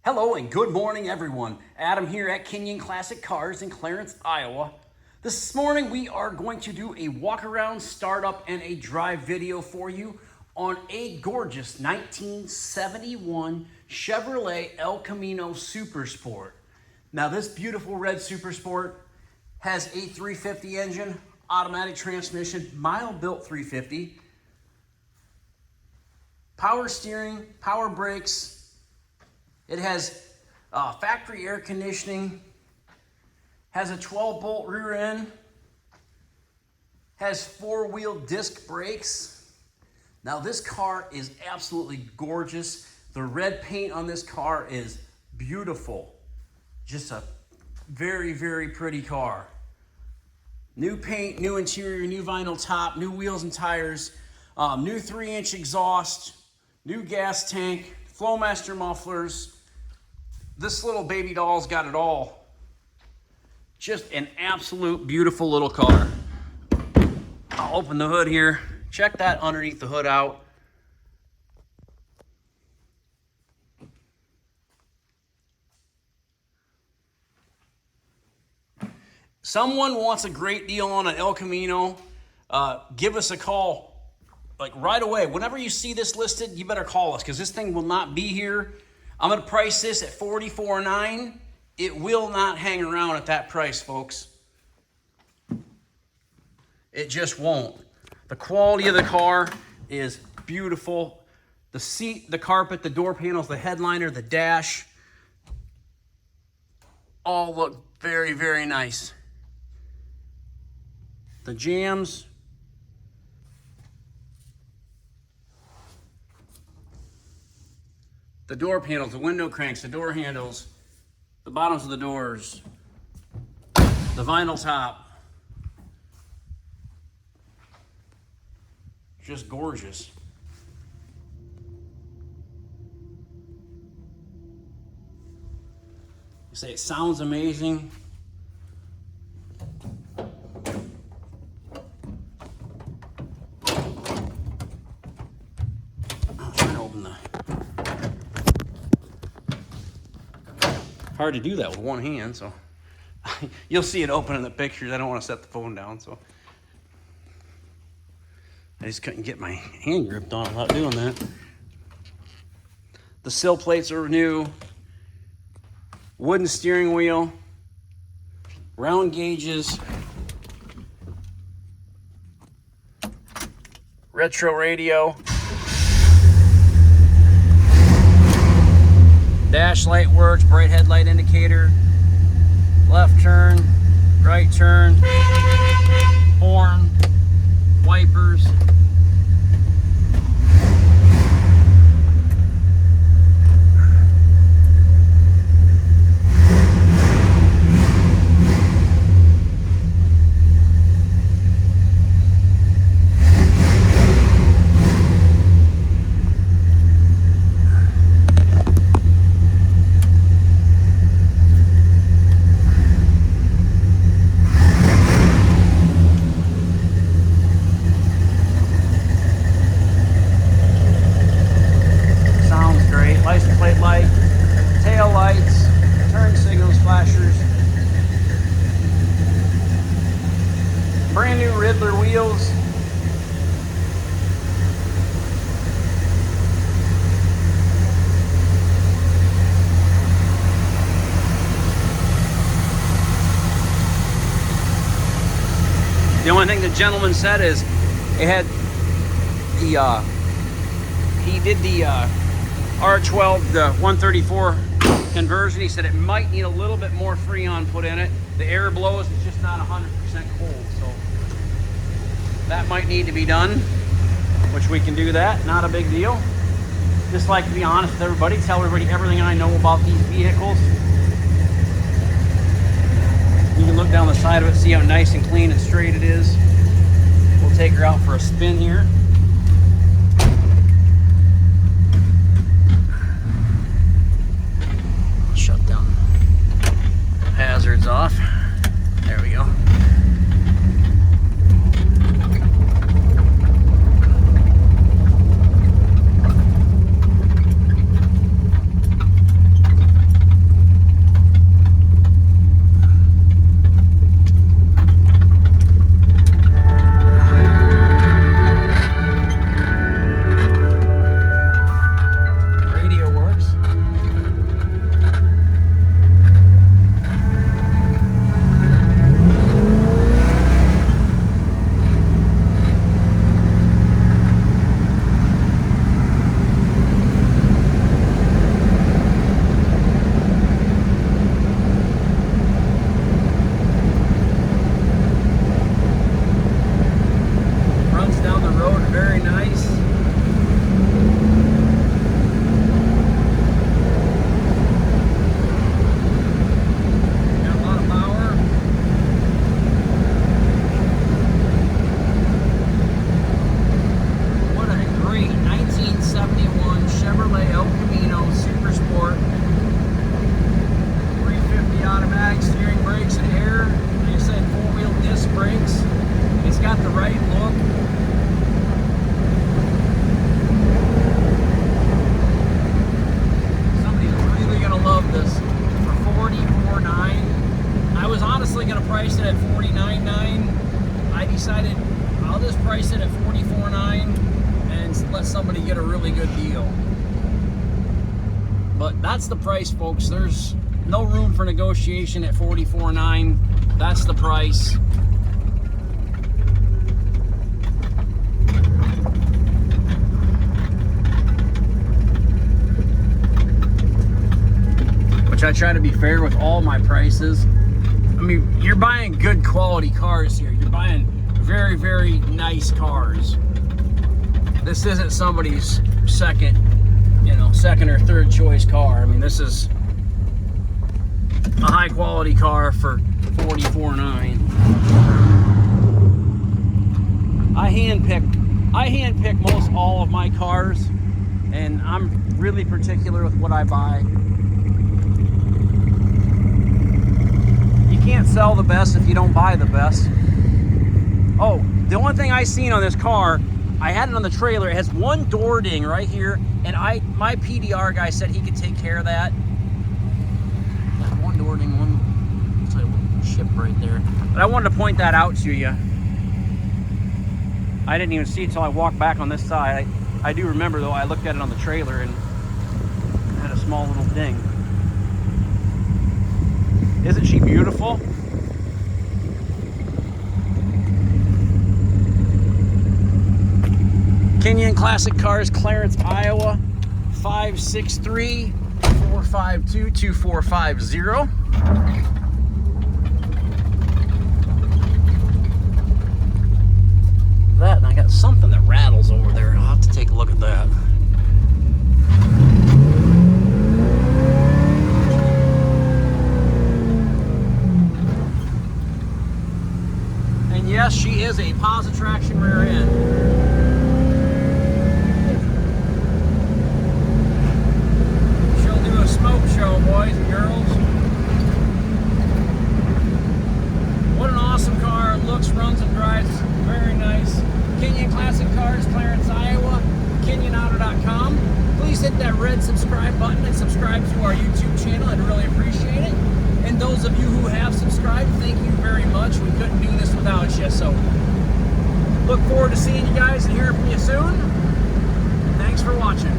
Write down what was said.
Hello and good morning, everyone. Adam here at Kinion Classic Cars in Clarence, Iowa. This morning we are going to do a walk around, startup, and a drive video for you on a gorgeous 1971 Chevrolet El Camino Super Sport. Now this beautiful red Super Sport has a 350 engine, automatic transmission, mile-built 350, power steering, power brakes. It has factory air conditioning, has a 12-bolt rear end, has four-wheel disc brakes. Now this car is absolutely gorgeous. The red paint on this car is beautiful. Just a very, very pretty car. New paint, new interior, new vinyl top, new wheels and tires, new 3-inch exhaust, new gas tank, Flowmaster mufflers. This little baby doll's got it all. Just an absolute beautiful little car. I'll open the hood here. Check that underneath the hood out. Someone wants a great deal on an El Camino, give us a call like right away. Whenever you see this listed, you better call us because this thing will not be here. I'm going to price this at $44,900. It will not hang around at that price, folks. It just won't. The quality of the car is beautiful. The seat, the carpet, the door panels, the headliner, the dash, all look very, very nice. The jams. The door panels, the window cranks, the door handles, the bottoms of the doors, the vinyl top. Just gorgeous. You say it sounds amazing. I'm trying to open the... Hard to do that with one hand, so you'll see it open in the pictures. I don't want to set the phone down, so I just couldn't get my hand gripped on without doing that. The sill plates are new, wooden steering wheel, round gauges, retro radio. Dash light works, bright headlight indicator, left turn, right turn, horn, wipers. License plate light, tail lights, turn signals, flashers, brand new Riddler wheels, the only thing the gentleman said is it had the he did the R12, the 134 conversion. He said it might need a little bit more Freon put in it. The air blows, it's just not 100% cold, so that might need to be done, which we can do that, not a big deal. Just like to be honest with everybody, tell everybody everything I know about these vehicles. You can look down the side of it, see how nice and clean and straight it is. We'll take her out for a spin here. Shut down hazards off. There we go. But that's the price, folks. There's no room for negotiation at $44,900. That's the price. Which I try to be fair with all my prices. I mean, you're buying good quality cars here. You're buying very, very nice cars. This isn't somebody's second or third choice car. I mean, this is a high quality car for $44,900. I handpick most all of my cars, and I'm really particular with what I buy. You can't sell the best if you don't buy the best. Oh, the only thing I seen on this car, I had it on the trailer. It has one door ding right here, and my PDR guy said he could take care of that. That one door ding, it's like a little chip right there. But I wanted to point that out to you. I didn't even see it until I walked back on this side. I do remember though, I looked at it on the trailer and it had a small little ding. Isn't she beautiful? Kinion Classic Cars, Clarence, Iowa, 563-452-2450. That, and I got something that rattles over there. I'll have to take a look at that. And yes, she is a positive traction rear end. Smoke show, boys and girls. What an awesome car. Looks, runs, and drives very nice. Kinion Classic Cars, Clarence, Iowa, KinionAuto.com. Please hit that red subscribe button and subscribe to our YouTube channel. I'd really appreciate it. And those of you who have subscribed, thank you very much. We couldn't do this without you. So look forward to seeing you guys and hearing from you soon. Thanks for watching.